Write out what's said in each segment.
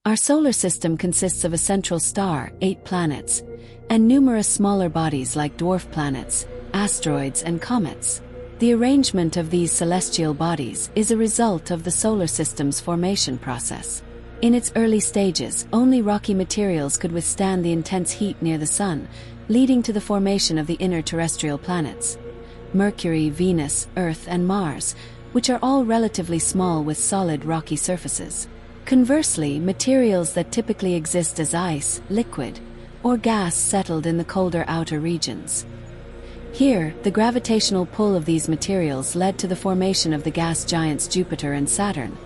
Our solar system consists of a central star, 8 planets, and numerous smaller bodies like dwarf planets, asteroids, and comets. The arrangement of these celestial bodies is a result of the solar system's formation process. In its early stages, only rocky materials could withstand the intense heat near the Sun, leading to the formation of the inner terrestrial planets: Mercury, Venus, Earth, and Mars, which are all relatively small with solid rocky surfaces. Conversely, materials that typically exist as ice, liquid, or gas settled in the colder outer regions. Here, the gravitational pull of these materials led to the formation of the gas giants Jupiter and Saturn,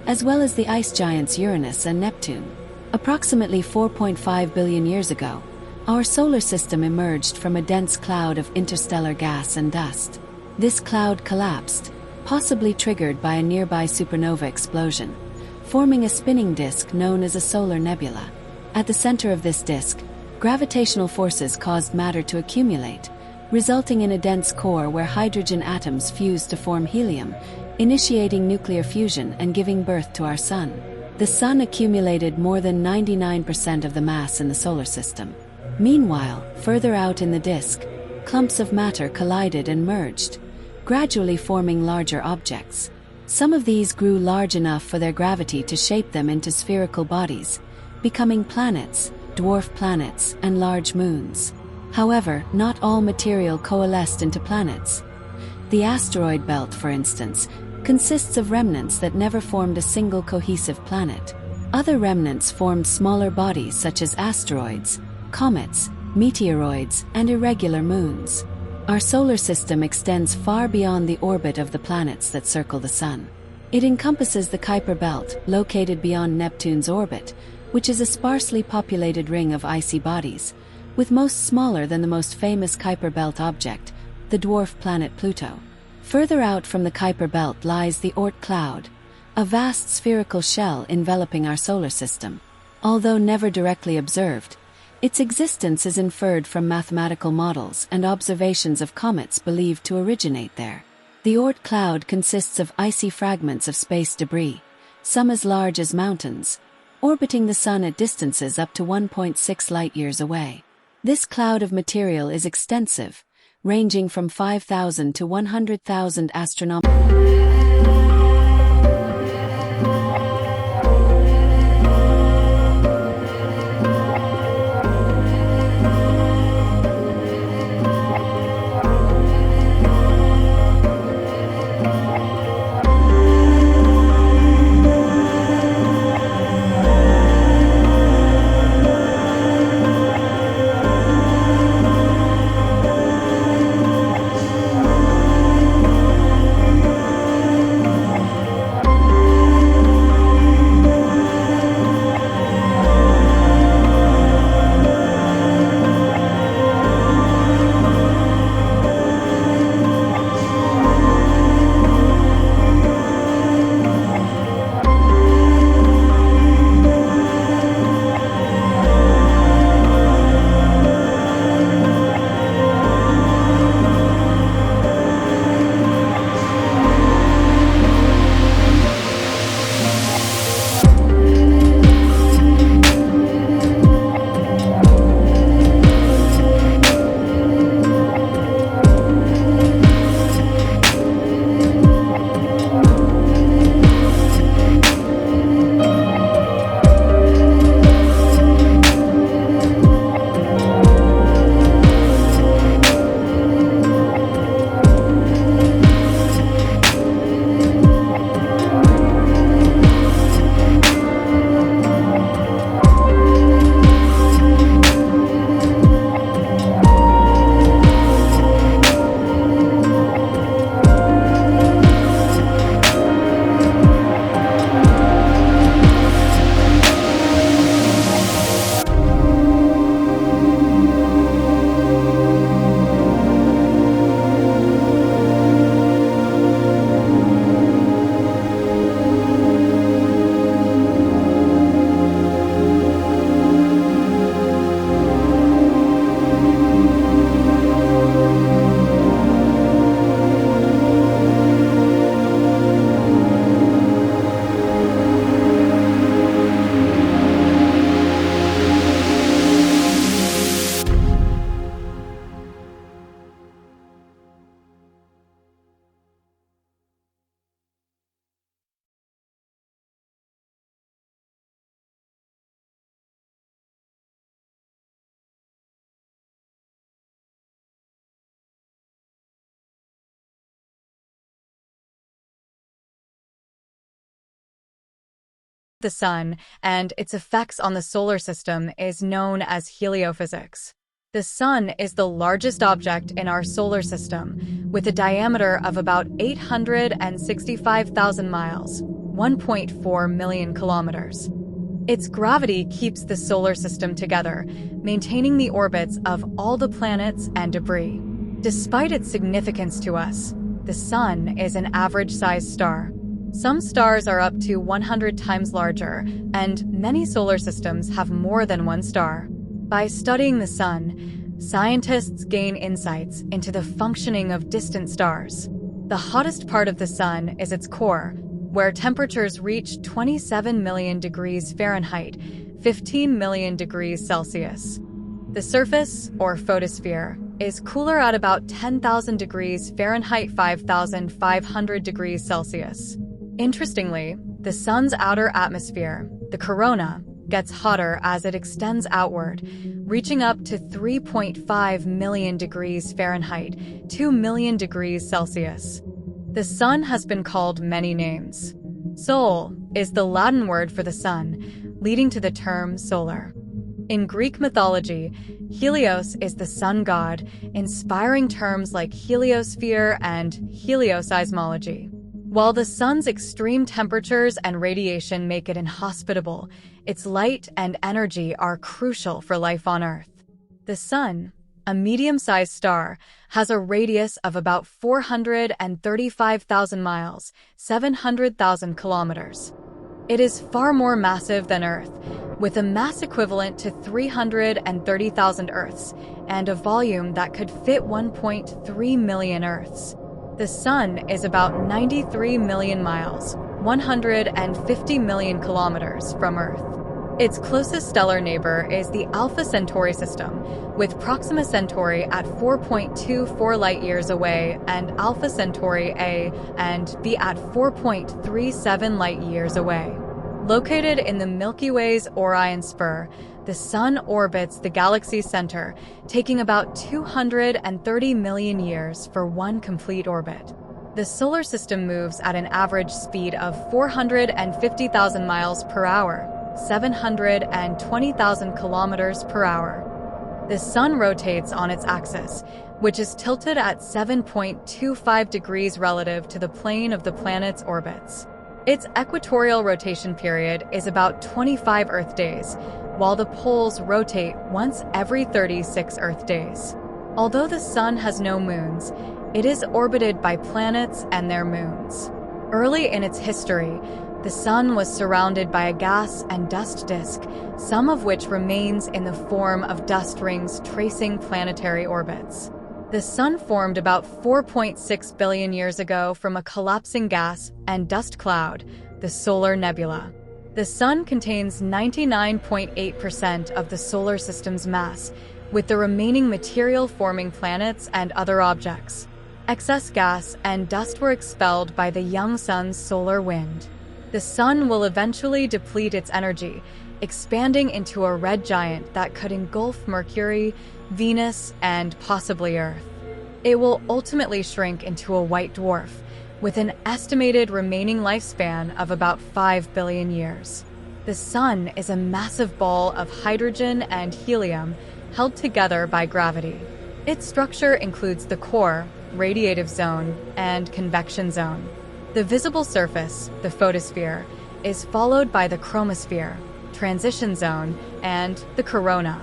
as well as the ice giants Uranus and Neptune. Approximately 4.5 billion years ago, our solar system emerged from a dense cloud of interstellar gas and dust. This cloud collapsed, possibly triggered by a nearby supernova explosion, forming a spinning disk known as a solar nebula. At the center of this disk, gravitational forces caused matter to accumulate, resulting in a dense core where hydrogen atoms fuse to form helium, initiating nuclear fusion and giving birth to our Sun. The Sun accumulated more than 99% of the mass in the solar system. Meanwhile, further out in the disk, clumps of matter collided and merged, gradually forming larger objects. Some of these grew large enough for their gravity to shape them into spherical bodies, becoming planets, dwarf planets, and large moons. However, not all material coalesced into planets. The asteroid belt, for instance, consists of remnants that never formed a single cohesive planet. Other remnants formed smaller bodies such as asteroids, comets, meteoroids, and irregular moons. Our solar system extends far beyond the orbit of the planets that circle the Sun. It encompasses the Kuiper Belt, located beyond Neptune's orbit, which is a sparsely populated ring of icy bodies, with most smaller than the most famous Kuiper Belt object, the dwarf planet Pluto. Further out from the Kuiper Belt lies the Oort cloud, a vast spherical shell enveloping our solar system. Although never directly observed, its existence is inferred from mathematical models and observations of comets believed to originate there. The Oort cloud consists of icy fragments of space debris, some as large as mountains, orbiting the Sun at distances up to 1.6 light-years away. This cloud of material is extensive, ranging from 5,000 to 100,000 astronomical. The Sun and its effects on the solar system is known as heliophysics. The Sun is the largest object in our solar system, with a diameter of about 865,000 miles, 1.4 million kilometers. Its gravity keeps the solar system together, maintaining the orbits of all the planets and debris. Despite its significance to us, the Sun is an average-sized star. Some stars are up to 100 times larger, and many solar systems have more than one star. By studying the Sun, scientists gain insights into the functioning of distant stars. The hottest part of the Sun is its core, where temperatures reach 27 million degrees Fahrenheit, 15 million degrees Celsius. The surface, or photosphere, is cooler at about 10,000 degrees Fahrenheit, 5,500 degrees Celsius. Interestingly, the Sun's outer atmosphere, the corona, gets hotter as it extends outward, reaching up to 3.5 million degrees Fahrenheit, 2 million degrees Celsius. The Sun has been called many names. Sol is the Latin word for the sun, leading to the term solar. In Greek mythology, Helios is the sun god, inspiring terms like heliosphere and helioseismology. While the Sun's extreme temperatures and radiation make it inhospitable, its light and energy are crucial for life on Earth. The Sun, a medium-sized star, has a radius of about 435,000 miles, 700,000 kilometers. It is far more massive than Earth, with a mass equivalent to 330,000 Earths and a volume that could fit 1.3 million Earths. The Sun is about 93 million miles, 150 million kilometers from Earth. Its closest stellar neighbor is the Alpha Centauri system, with Proxima Centauri at 4.24 light-years away and Alpha Centauri A and B at 4.37 light-years away. Located in the Milky Way's Orion Spur, the Sun orbits the galaxy's center, taking about 230 million years for one complete orbit. The solar system moves at an average speed of 450,000 miles per hour, 720,000 kilometers per hour. The Sun rotates on its axis, which is tilted at 7.25 degrees relative to the plane of the planet's orbits. Its equatorial rotation period is about 25 Earth days, while the poles rotate once every 36 Earth days. Although the Sun has no moons, it is orbited by planets and their moons. Early in its history, the Sun was surrounded by a gas and dust disk, some of which remains in the form of dust rings tracing planetary orbits. The Sun formed about 4.6 billion years ago from a collapsing gas and dust cloud, the solar nebula. The Sun contains 99.8% of the solar system's mass, with the remaining material forming planets and other objects. Excess gas and dust were expelled by the young Sun's solar wind. The Sun will eventually deplete its energy, expanding into a red giant that could engulf Mercury, Venus, and possibly Earth. It will ultimately shrink into a white dwarf, with an estimated remaining lifespan of about 5 billion years. The Sun is a massive ball of hydrogen and helium held together by gravity. Its structure includes the core, radiative zone, and convection zone. The visible surface, the photosphere, is followed by the chromosphere, transition zone, and the corona.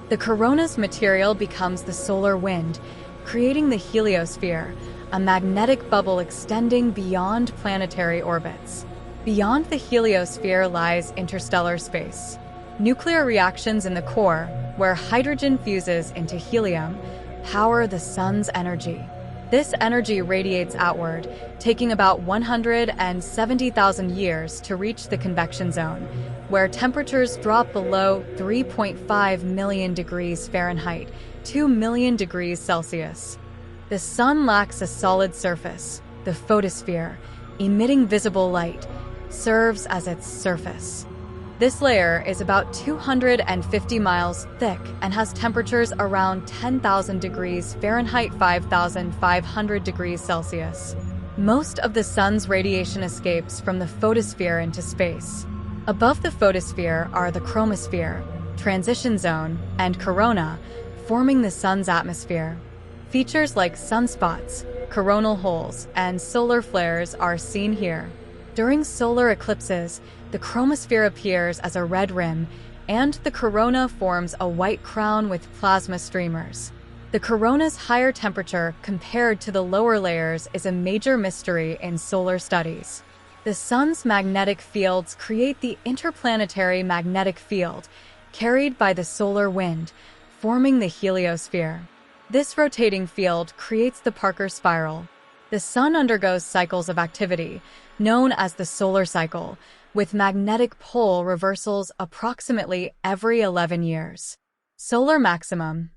The corona's material becomes the solar wind, creating the heliosphere, a magnetic bubble extending beyond planetary orbits. Beyond the heliosphere lies interstellar space. Nuclear reactions in the core, where hydrogen fuses into helium, power the Sun's energy. This energy radiates outward, taking about 170,000 years to reach the convection zone, where temperatures drop below 3.5 million degrees Fahrenheit, 2 million degrees Celsius. The Sun lacks a solid surface. The photosphere, emitting visible light, serves as its surface. This layer is about 250 miles thick and has temperatures around 10,000 degrees Fahrenheit, 5,500 degrees Celsius. Most of the Sun's radiation escapes from the photosphere into space. Above the photosphere are the chromosphere, transition zone, and corona, forming the sun's atmosphere. Features like sunspots, coronal holes, and solar flares are seen here. During solar eclipses, the chromosphere appears as a red rim, and the corona forms a white crown with plasma streamers. The corona's higher temperature compared to the lower layers is a major mystery in solar studies. The sun's magnetic fields create the interplanetary magnetic field, carried by the solar wind, forming the heliosphere. This rotating field creates the Parker spiral. The sun undergoes cycles of activity, known as the solar cycle, with magnetic pole reversals approximately every 11 years. Solar maximum.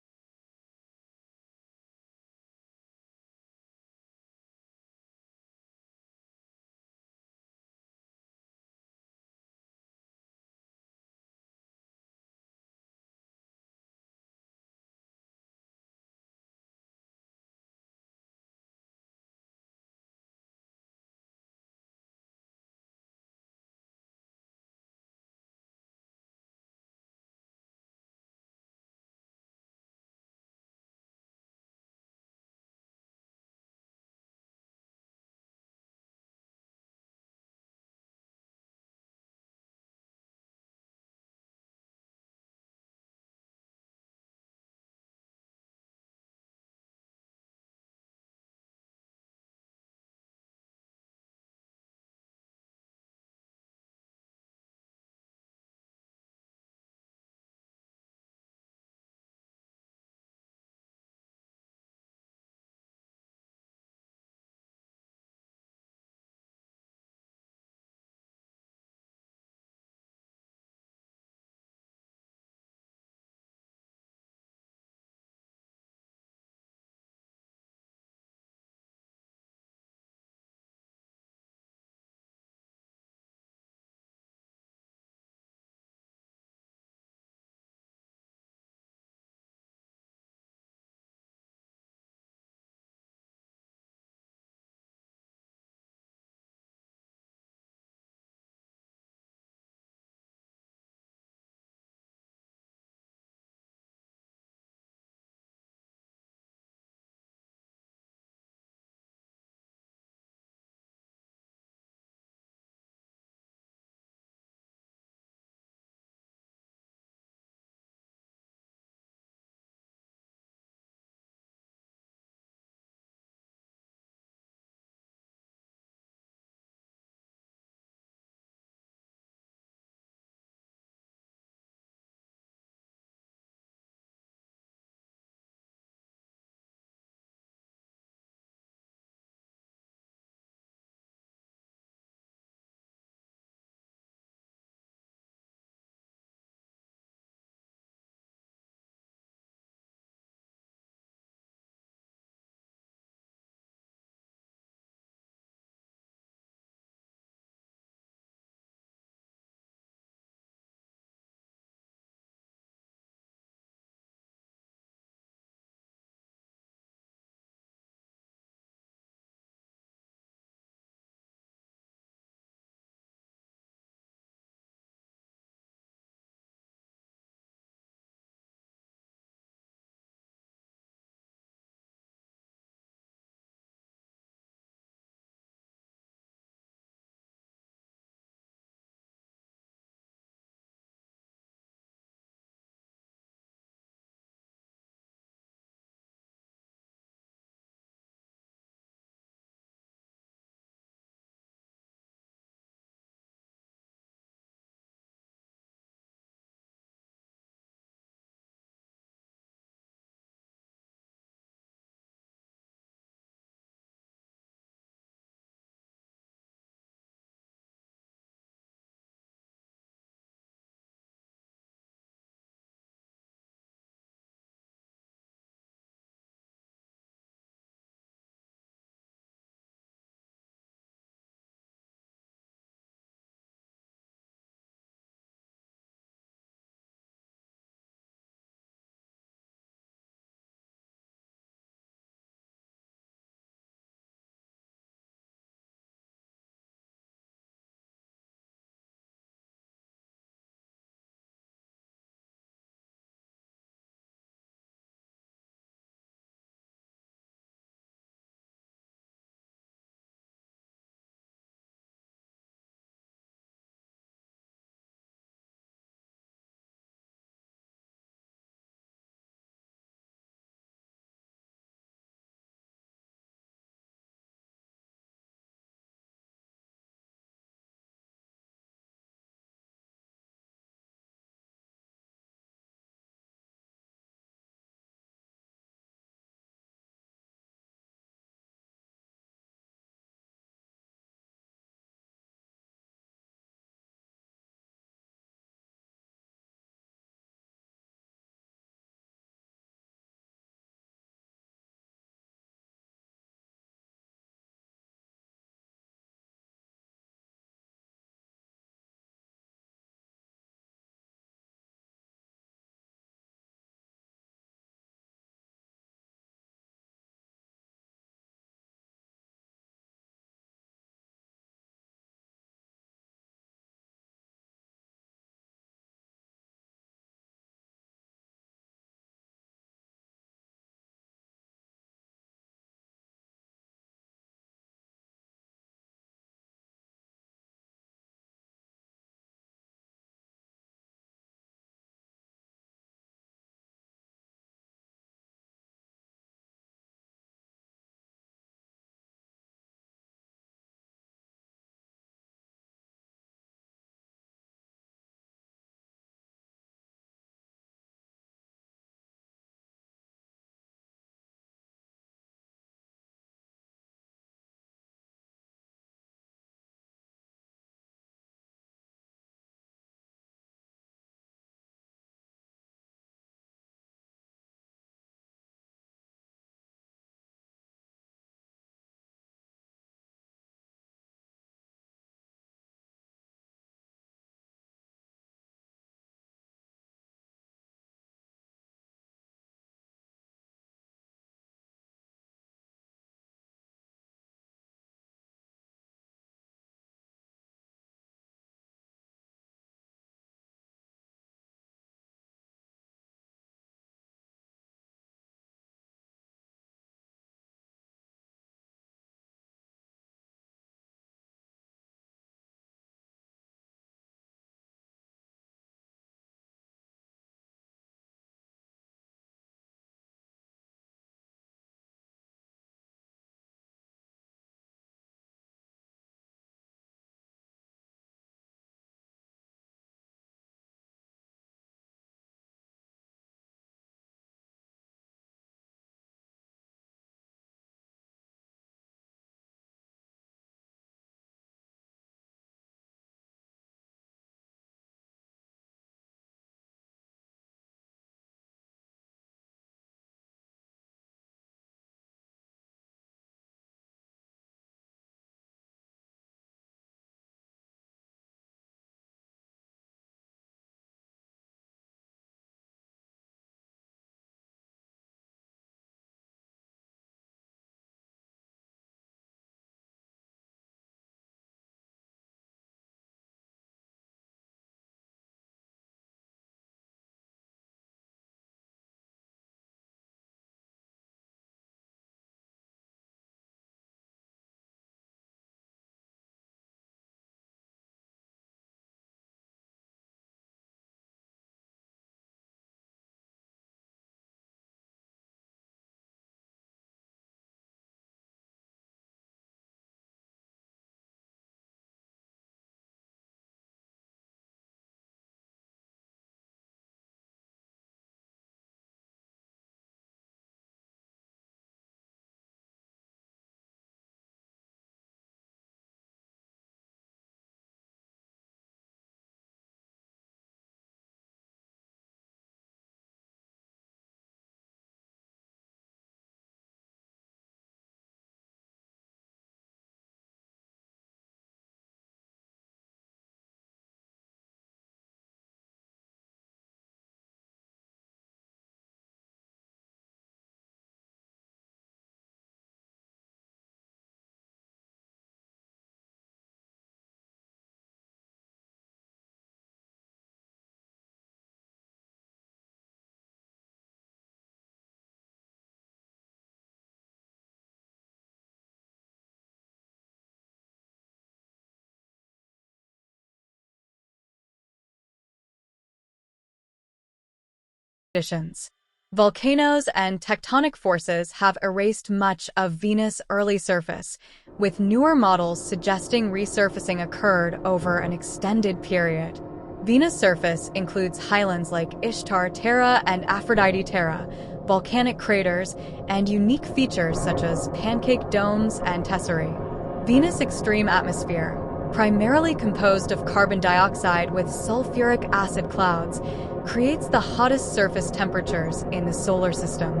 conditions. Volcanoes and tectonic forces have erased much of Venus' early surface, with newer models suggesting resurfacing occurred over an extended period. Venus' surface includes highlands like Ishtar Terra and Aphrodite Terra, volcanic craters, and unique features such as pancake domes and tesserae. Venus' extreme atmosphere, primarily composed of carbon dioxide with sulfuric acid clouds, creates the hottest surface temperatures in the solar system.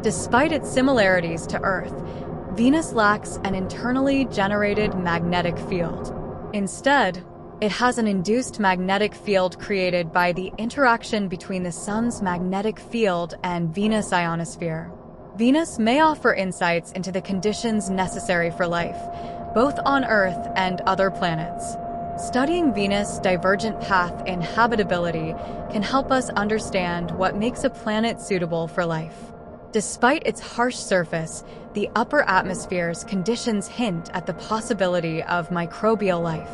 Despite its similarities to Earth, Venus lacks an internally generated magnetic field. Instead, it has an induced magnetic field created by the interaction between the Sun's magnetic field and Venus' ionosphere. Venus may offer insights into the conditions necessary for life, both on Earth and other planets. Studying Venus' divergent path in habitability can help us understand what makes a planet suitable for life. Despite its harsh surface, the upper atmosphere's conditions hint at the possibility of microbial life.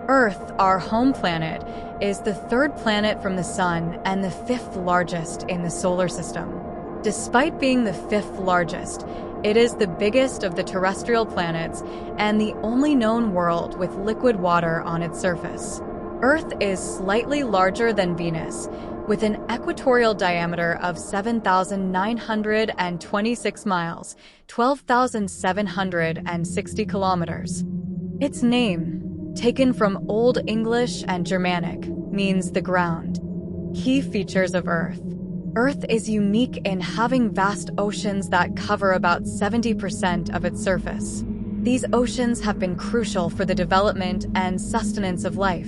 Earth, our home planet, is the third planet from the Sun and the fifth largest in the solar system. Despite being the fifth largest, it is the biggest of the terrestrial planets and the only known world with liquid water on its surface. Earth is slightly larger than Venus, with an equatorial diameter of 7,926 miles, 12,760 kilometers. Its name, taken from Old English and Germanic, means the ground. Key features of Earth. Earth is unique in having vast oceans that cover about 70% of its surface. These oceans have been crucial for the development and sustenance of life,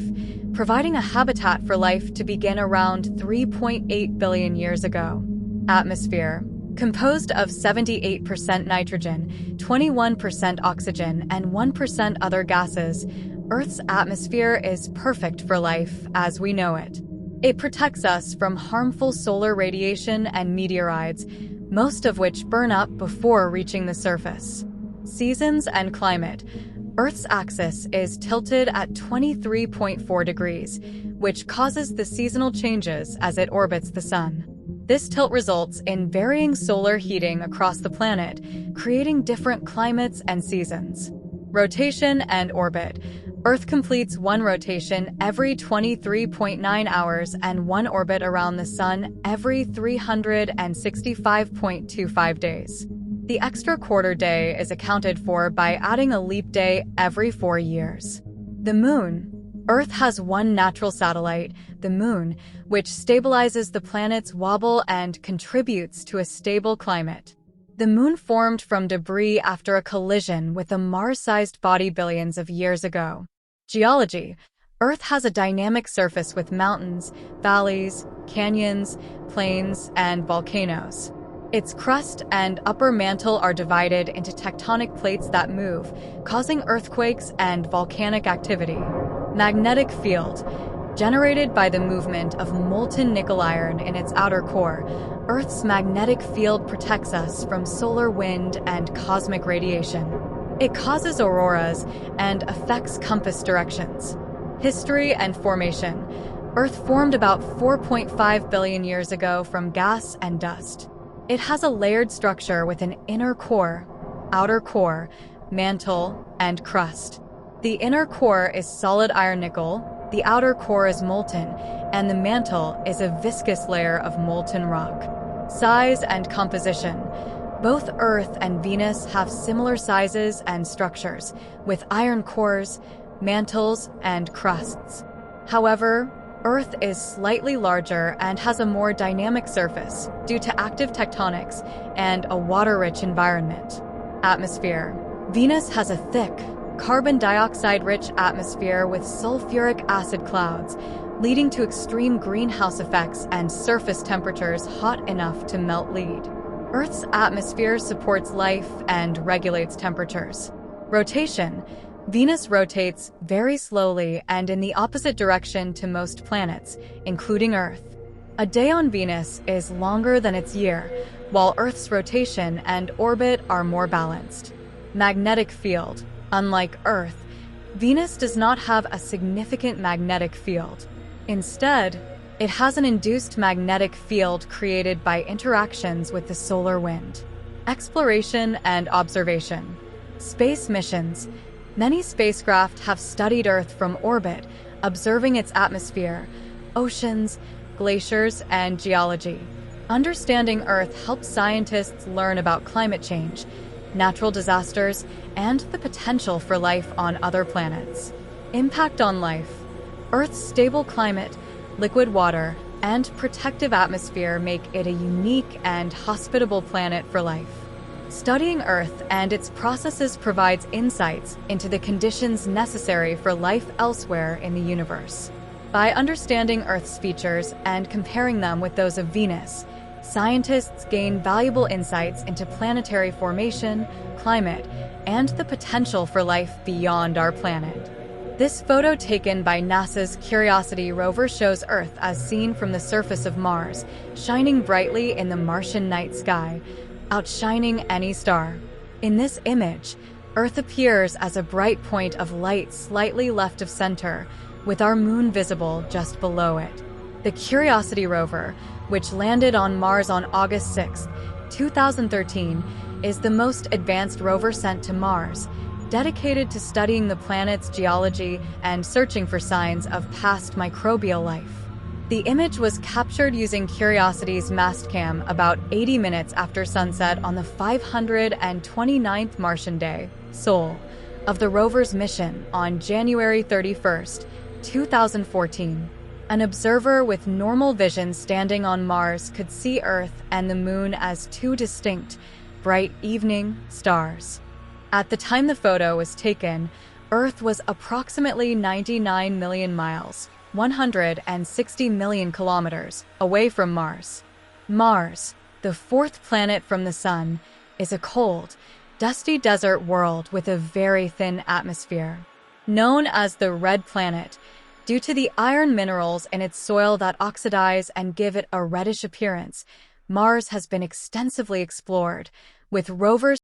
providing a habitat for life to begin around 3.8 billion years ago. Atmosphere. Composed of 78% nitrogen, 21% oxygen, and 1% other gases, Earth's atmosphere is perfect for life as we know it. It protects us from harmful solar radiation and meteorites, most of which burn up before reaching the surface. Seasons and climate. Earth's axis is tilted at 23.4 degrees, which causes the seasonal changes as it orbits the Sun. This tilt results in varying solar heating across the planet, creating different climates and seasons. Rotation and orbit. Earth completes one rotation every 23.9 hours and one orbit around the Sun every 365.25 days. The extra quarter day is accounted for by adding a leap day every 4 years. The Moon. Earth has one natural satellite, the Moon, which stabilizes the planet's wobble and contributes to a stable climate. The Moon formed from debris after a collision with a Mars-sized body billions of years ago. Geology. Earth has a dynamic surface with mountains, valleys, canyons, plains, and volcanoes. Its crust and upper mantle are divided into tectonic plates that move, causing earthquakes and volcanic activity. Magnetic field. Generated by the movement of molten nickel iron in its outer core, Earth's magnetic field protects us from solar wind and cosmic radiation. It causes auroras and affects compass directions. History and formation. Earth formed about 4.5 billion years ago from gas and dust. It has a layered structure with an inner core, outer core, mantle, and crust. The inner core is solid iron nickel, the outer core is molten, and the mantle is a viscous layer of molten rock. Size and composition. Both Earth and Venus have similar sizes and structures, with iron cores, mantles, and crusts. However, Earth is slightly larger and has a more dynamic surface due to active tectonics and a water-rich environment. Atmosphere. Venus has a thick, carbon dioxide-rich atmosphere with sulfuric acid clouds, leading to extreme greenhouse effects and surface temperatures hot enough to melt lead. Earth's atmosphere supports life and regulates temperatures. Rotation. Venus rotates very slowly and in the opposite direction to most planets, including Earth. A day on Venus is longer than its year, while Earth's rotation and orbit are more balanced. Magnetic field. Unlike Earth, Venus does not have a significant magnetic field. Instead, It has an induced magnetic field created by interactions with the solar wind. Exploration and observation. Space missions. Many spacecraft have studied Earth from orbit, observing its atmosphere, oceans, glaciers, and geology. Understanding Earth helps scientists learn about climate change, natural disasters, and the potential for life on other planets. Impact on life. Earth's stable climate, liquid water, and protective atmosphere make it a unique and hospitable planet for life. Studying Earth and its processes provides insights into the conditions necessary for life elsewhere in the universe. By understanding Earth's features and comparing them with those of Venus, scientists gain valuable insights into planetary formation, climate, and the potential for life beyond our planet. This photo taken by NASA's Curiosity rover shows Earth as seen from the surface of Mars, shining brightly in the Martian night sky, outshining any star. In this image, Earth appears as a bright point of light slightly left of center, with our moon visible just below it. The Curiosity rover, which landed on Mars on August 6, 2013, is the most advanced rover sent to Mars, dedicated to studying the planet's geology and searching for signs of past microbial life. The image was captured using Curiosity's Mastcam about 80 minutes after sunset on the 529th Martian day, Sol, of the rover's mission on January 31, 2014. An observer with normal vision standing on Mars could see Earth and the Moon as two distinct, bright evening stars. At the time the photo was taken, Earth was approximately 99 million miles, 160 million kilometers, away from Mars. Mars, the fourth planet from the Sun, is a cold, dusty desert world with a very thin atmosphere. Known as the Red Planet, due to the iron minerals in its soil that oxidize and give it a reddish appearance, Mars has been extensively explored, with rovers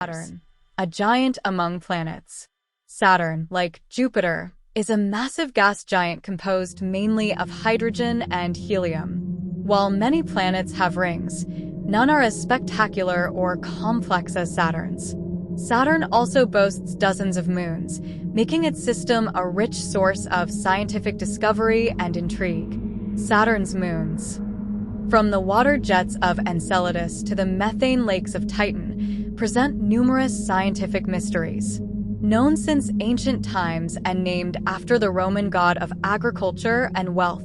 Saturn, a giant among planets. Saturn, like Jupiter, is a massive gas giant composed mainly of hydrogen and helium. While many planets have rings, none are as spectacular or complex as Saturn's. Saturn also boasts dozens of moons, making its system a rich source of scientific discovery and intrigue. Saturn's moons. From the water jets of Enceladus to the methane lakes of Titan, present numerous scientific mysteries. Known since ancient times and named after the Roman god of agriculture and wealth,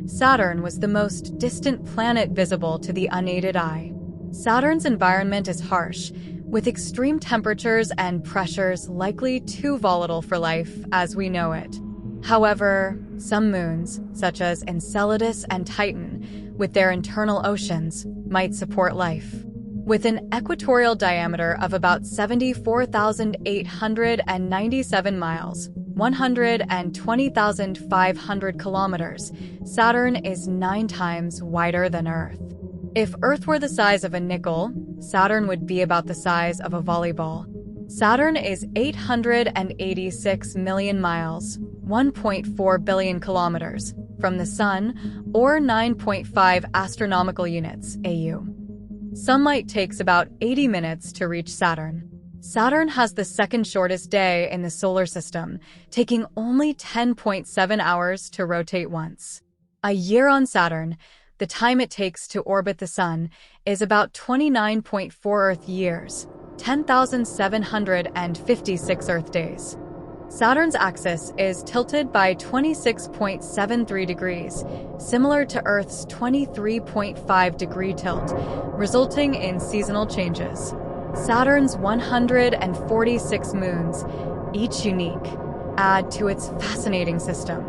Saturn was the most distant planet visible to the unaided eye. Saturn's environment is harsh, with extreme temperatures and pressures likely too volatile for life as we know it. However, some moons, such as Enceladus and Titan, with their internal oceans, might support life. With an equatorial diameter of about 74,897 miles, 120,500 kilometers, Saturn is 9 times wider than Earth. If Earth were the size of a nickel, Saturn would be about the size of a volleyball. Saturn is 886 million miles, 1.4 billion kilometers, from the Sun, or 9.5 astronomical units, AU. Sunlight takes about 80 minutes to reach Saturn. Saturn has the second shortest day in the solar system, taking only 10.7 hours to rotate once. A year on Saturn, the time it takes to orbit the Sun, is about 29.4 Earth years, 10,756 Earth days. Saturn's axis is tilted by 26.73 degrees, similar to Earth's 23.5-degree tilt, resulting in seasonal changes. Saturn's 146 moons, each unique, add to its fascinating system.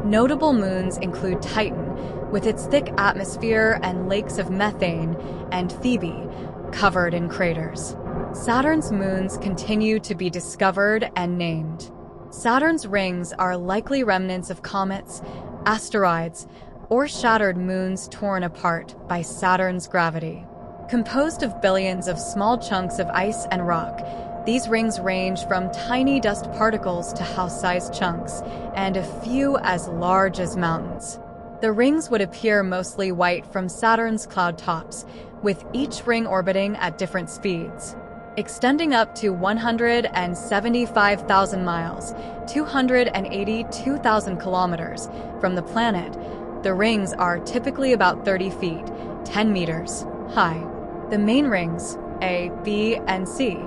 Notable moons include Titan, with its thick atmosphere and lakes of methane, and Phoebe, covered in craters. Saturn's moons continue to be discovered and named. Saturn's rings are likely remnants of comets, asteroids, or shattered moons torn apart by Saturn's gravity. Composed of billions of small chunks of ice and rock, these rings range from tiny dust particles to house-sized chunks, and a few as large as mountains. The rings would appear mostly white from Saturn's cloud tops, with each ring orbiting at different speeds. Extending up to 175,000 miles, 282,000 kilometers, from the planet, the rings are typically about 30 feet, 10 meters, high. The main rings, A, B, and C,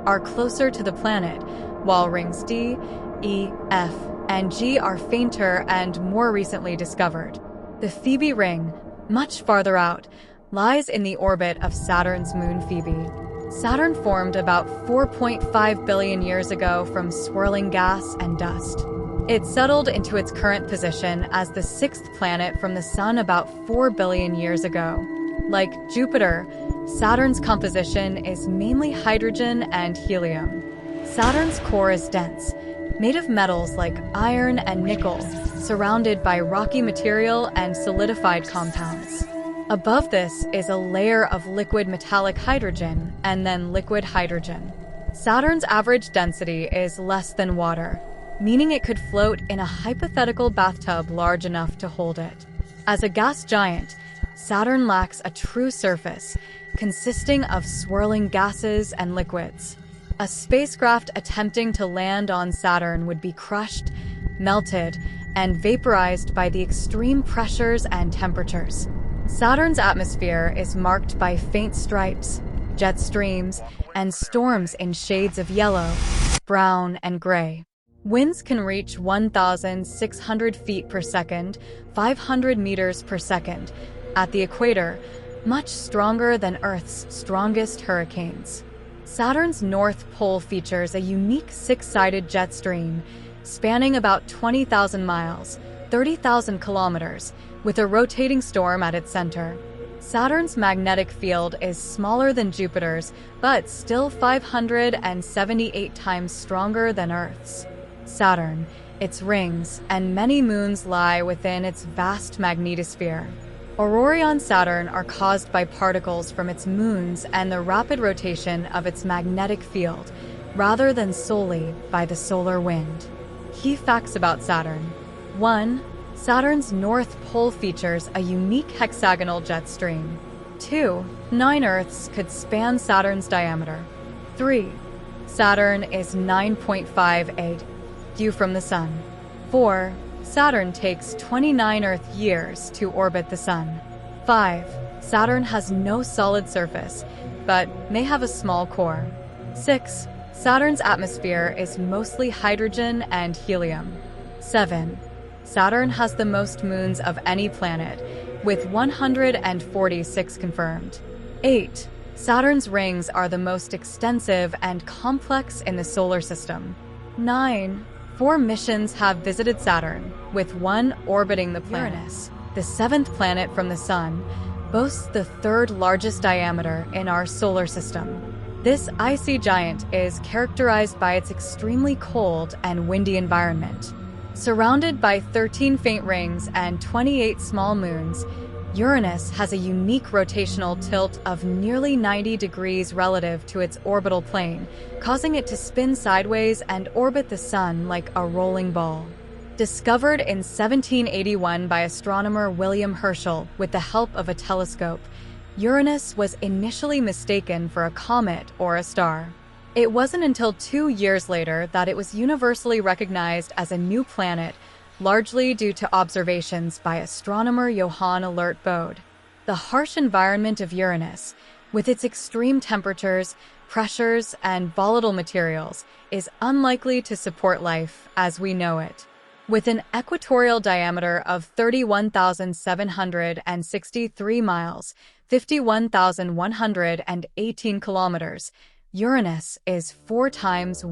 are closer to the planet, while rings D, E, F, and G are fainter and more recently discovered. The Phoebe ring, much farther out, lies in the orbit of Saturn's moon Phoebe. Saturn formed about 4.5 billion years ago from swirling gas and dust. It settled into its current position as the 6th planet from the Sun about 4 billion years ago. Like Jupiter, Saturn's composition is mainly hydrogen and helium. Saturn's core is dense, made of metals like iron and nickel, surrounded by rocky material and solidified compounds. Above this is a layer of liquid metallic hydrogen and then liquid hydrogen. Saturn's average density is less than water, meaning it could float in a hypothetical bathtub large enough to hold it. As a gas giant, Saturn lacks a true surface, consisting of swirling gases and liquids. A spacecraft attempting to land on Saturn would be crushed, melted, and vaporized by the extreme pressures and temperatures. Saturn's atmosphere is marked by faint stripes, jet streams, and storms in shades of yellow, brown, and gray. Winds can reach 1,600 feet per second, 500 meters per second, at the equator, much stronger than Earth's strongest hurricanes. Saturn's North Pole features a unique 6-sided jet stream, spanning about 20,000 miles, 30,000 kilometers, with a rotating storm at its center. Saturn's magnetic field is smaller than Jupiter's, but still 578 times stronger than Earth's. Saturn, its rings, and many moons lie within its vast magnetosphere. Aurorae on Saturn are caused by particles from its moons and the rapid rotation of its magnetic field, rather than solely by the solar wind. Key facts about Saturn. 1. Saturn's north pole features a unique hexagonal jet stream. 2. 9 Earths could span Saturn's diameter. 3. Saturn is 9.58 due from the Sun. 4. Saturn takes 29 Earth years to orbit the Sun. 5. Saturn has no solid surface, but may have a small core. 6. Saturn's atmosphere is mostly hydrogen and helium. 7. Saturn has the most moons of any planet, with 146 confirmed. 8. Saturn's rings are the most extensive and complex in the solar system. 9. 4 missions have visited Saturn, with 1 orbiting the planet. Uranus, the 7th planet from the Sun, boasts the 3rd largest diameter in our solar system. This icy giant is characterized by its extremely cold and windy environment. Surrounded by 13 faint rings and 28 small moons, Uranus has a unique rotational tilt of nearly 90 degrees relative to its orbital plane, causing it to spin sideways and orbit the Sun like a rolling ball. Discovered in 1781 by astronomer William Herschel with the help of a telescope, Uranus was initially mistaken for a comet or a star. It wasn't until 2 years later that it was universally recognized as a new planet, largely due to observations by astronomer Johann Alert Bode. The harsh environment of Uranus, with its extreme temperatures, pressures, and volatile materials, is unlikely to support life as we know it. With an equatorial diameter of 31,763 miles, 51,118 kilometers, Uranus is 4 times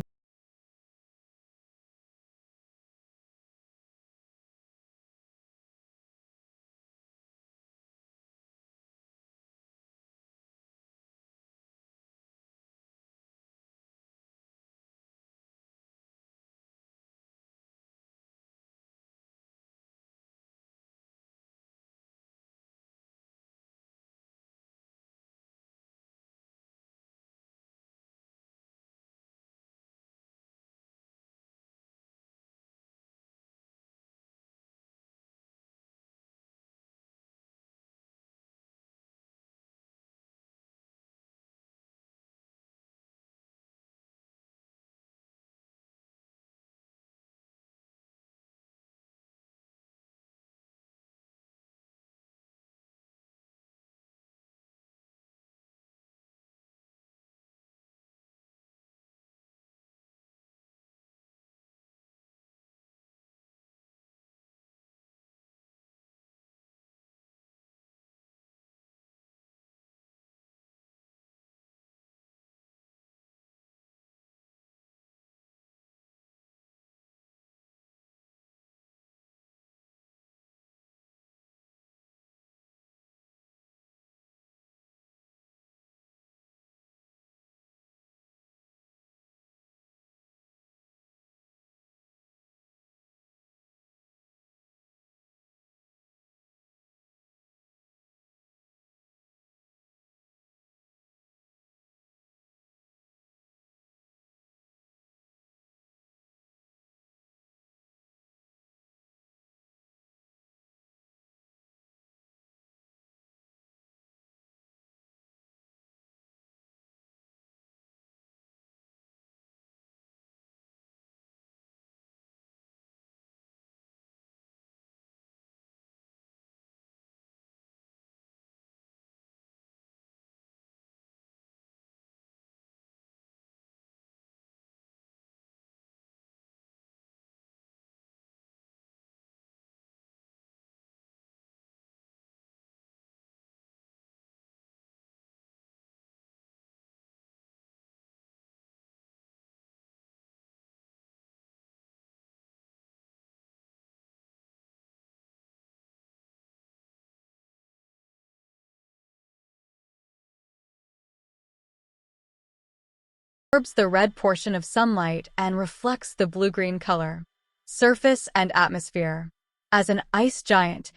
absorbs the red portion of sunlight and reflects the blue-green color. Surface and atmosphere. As an ice giant,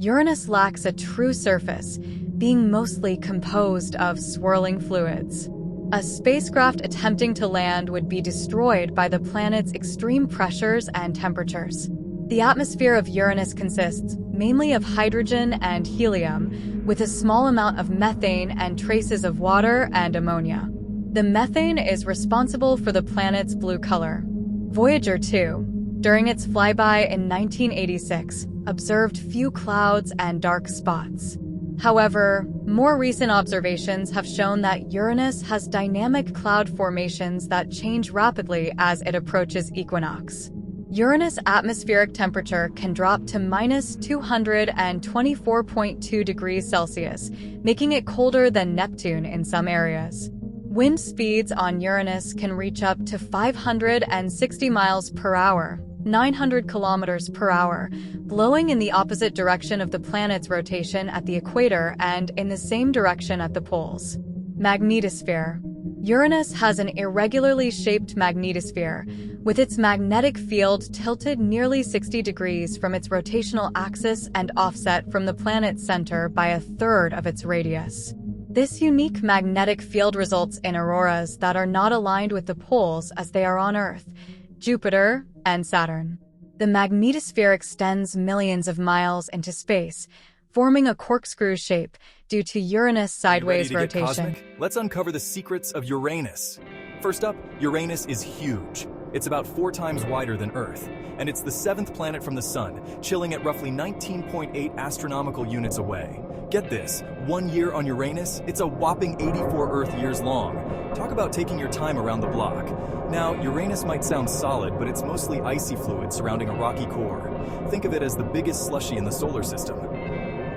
Uranus lacks a true surface, being mostly composed of swirling fluids. A spacecraft attempting to land would be destroyed by the planet's extreme pressures and temperatures. The atmosphere of Uranus consists mainly of hydrogen and helium, with a small amount of methane and traces of water and ammonia. The methane is responsible for the planet's blue color. Voyager 2, during its flyby in 1986, observed few clouds and dark spots. However, more recent observations have shown that Uranus has dynamic cloud formations that change rapidly as it approaches equinox. Uranus' atmospheric temperature can drop to -224.2 degrees Celsius, making it colder than Neptune in some areas. Wind speeds on Uranus can reach up to 560 miles per hour, 900 kilometers per hour, blowing in the opposite direction of the planet's rotation at the equator and in the same direction at the poles. Magnetosphere. Uranus has an irregularly shaped magnetosphere, with its magnetic field tilted nearly 60 degrees from its rotational axis and offset from the planet's center by a third of its radius. This unique magnetic field results in auroras that are not aligned with the poles as they are on Earth, Jupiter, and Saturn. The magnetosphere extends millions of miles into space, forming a corkscrew shape due to Uranus' sideways rotation. Let's uncover the secrets of Uranus. First up, Uranus is huge. It's about 4 times wider than Earth, and it's the 7th planet from the Sun, chilling at roughly 19.8 astronomical units away. Get this, 1 year on Uranus, it's a whopping 84 Earth years long. Talk about taking your time around the block. Now, Uranus might sound solid, but it's mostly icy fluid surrounding a rocky core. Think of it as the biggest slushy in the solar system.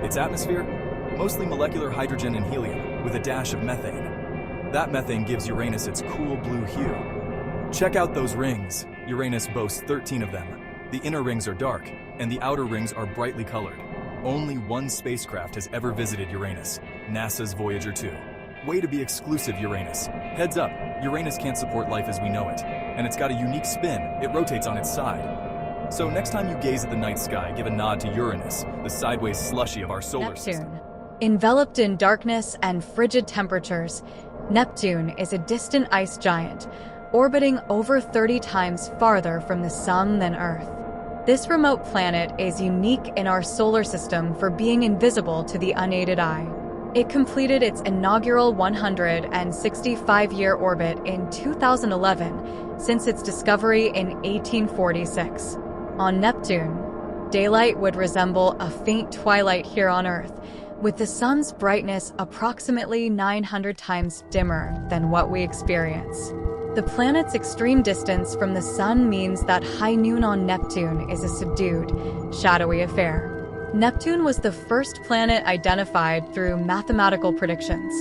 Its atmosphere? Mostly molecular hydrogen and helium, with a dash of methane. That methane gives Uranus its cool blue hue. Check out those rings. Uranus boasts 13 of them. The inner rings are dark, and the outer rings are brightly colored. Only one spacecraft has ever visited Uranus, NASA's Voyager 2. Way to be exclusive, Uranus. Heads up, Uranus can't support life as we know it, and it's got a unique spin. It rotates on its side. So next time you gaze at the night sky, give a nod to Uranus, the sideways slushy of our solar system. Enveloped in darkness and frigid temperatures, Neptune is a distant ice giant, orbiting over 30 times farther from the Sun than Earth. This remote planet is unique in our solar system for being invisible to the unaided eye. It completed its inaugural 165-year orbit in 2011, since its discovery in 1846. On Neptune, daylight would resemble a faint twilight here on Earth, with the sun's brightness approximately 900 times dimmer than what we experience. The planet's extreme distance from the sun means that high noon on Neptune is a subdued, shadowy affair. Neptune was the first planet identified through mathematical predictions.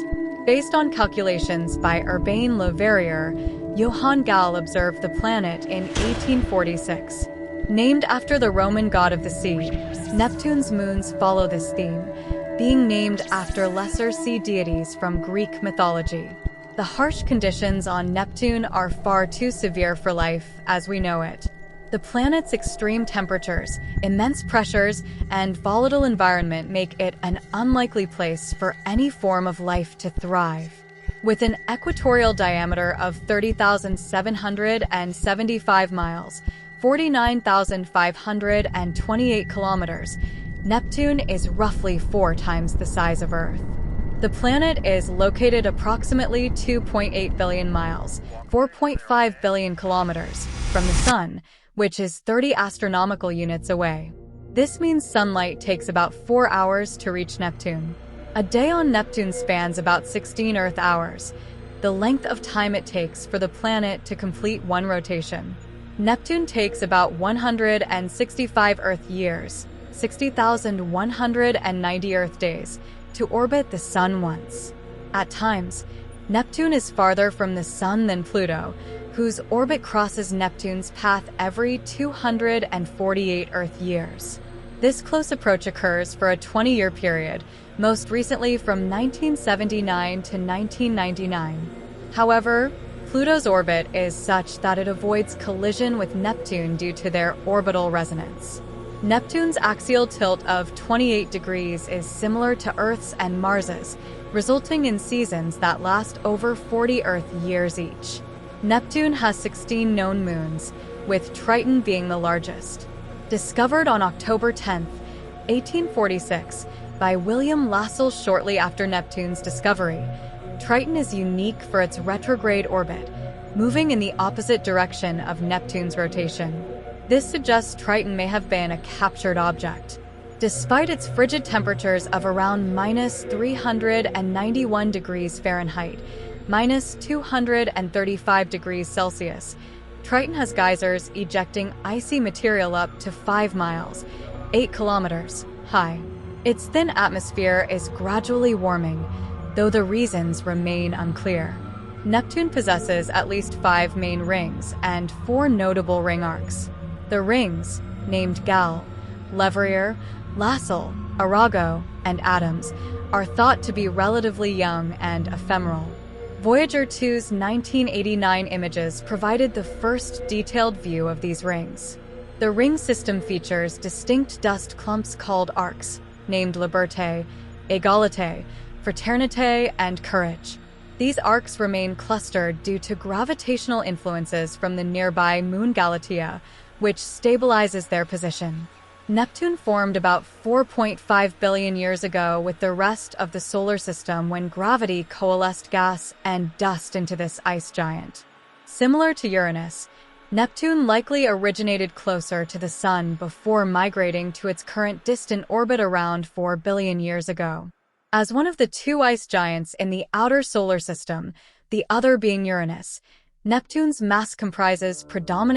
Based on calculations by Urbain Le Verrier, Johann Galle observed the planet in 1846. Named after the Roman god of the sea, Neptune's moons follow this theme, being named after lesser sea deities from Greek mythology. The harsh conditions on Neptune are far too severe for life as we know it. The planet's extreme temperatures, immense pressures, and volatile environment make it an unlikely place for any form of life to thrive. With an equatorial diameter of 30,775 miles, 49,528 kilometers, Neptune is roughly 4 times the size of Earth. The planet is located approximately 2.8 billion miles, 4.5 billion kilometers, from the Sun, which is 30 astronomical units away. This means sunlight takes about 4 hours to reach Neptune. A day on Neptune spans about 16 Earth hours, the length of time it takes for the planet to complete one rotation. Neptune takes about 165 Earth years, 60,190 Earth days, to orbit the Sun once. At times, Neptune is farther from the Sun than Pluto, whose orbit crosses Neptune's path every 248 Earth years. This close approach occurs for a 20-year period, most recently from 1979 to 1999. However, Pluto's orbit is such that it avoids collision with Neptune due to their orbital resonance. Neptune's axial tilt of 28 degrees is similar to Earth's and Mars's, resulting in seasons that last over 40 Earth years each. Neptune has 16 known moons, with Triton being the largest. Discovered on October 10, 1846, by William Lassell shortly after Neptune's discovery, Triton is unique for its retrograde orbit, moving in the opposite direction of Neptune's rotation. This suggests Triton may have been a captured object. Despite its frigid temperatures of around -391 degrees Fahrenheit, -235 degrees Celsius, Triton has geysers ejecting icy material up to 5 miles, 8 kilometers, high. Its thin atmosphere is gradually warming, though the reasons remain unclear. Neptune possesses at least 5 main rings and 4 notable ring arcs. The rings, named Gall, Leverrier, Lassell, Arago, and Adams, are thought to be relatively young and ephemeral. Voyager 2's 1989 images provided the first detailed view of these rings. The ring system features distinct dust clumps called arcs, named Liberté, Égalité, Fraternité, and Courage. These arcs remain clustered due to gravitational influences from the nearby moon Galatea, which stabilizes their position. Neptune formed about 4.5 billion years ago with the rest of the solar system when gravity coalesced gas and dust into this ice giant. Similar to Uranus, Neptune likely originated closer to the Sun before migrating to its current distant orbit around 4 billion years ago. As one of the 2 ice giants in the outer solar system, the other being Uranus, Neptune's mass comprises predominantly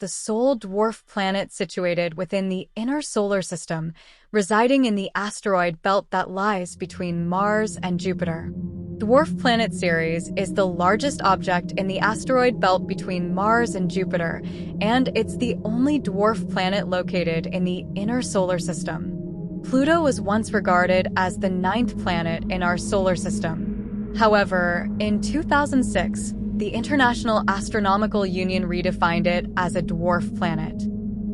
the sole dwarf planet situated within the inner solar system, residing in the asteroid belt that lies between Mars and Jupiter. Dwarf Planet Ceres is the largest object in the asteroid belt between Mars and Jupiter, and it's the only dwarf planet located in the inner solar system. Pluto was once regarded as the 9th planet in our solar system. However, in 2006, the International Astronomical Union redefined it as a dwarf planet.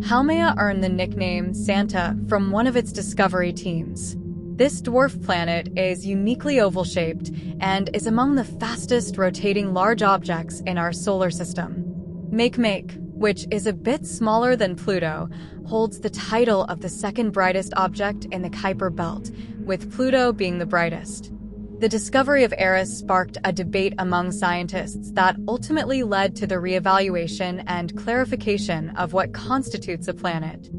Haumea earned the nickname Santa from one of its discovery teams. This dwarf planet is uniquely oval-shaped and is among the fastest rotating large objects in our solar system. Makemake, which is a bit smaller than Pluto, holds the title of the second brightest object in the Kuiper belt, with Pluto being the brightest. The discovery of Eris sparked a debate among scientists that ultimately led to the reevaluation and clarification of what constitutes a planet.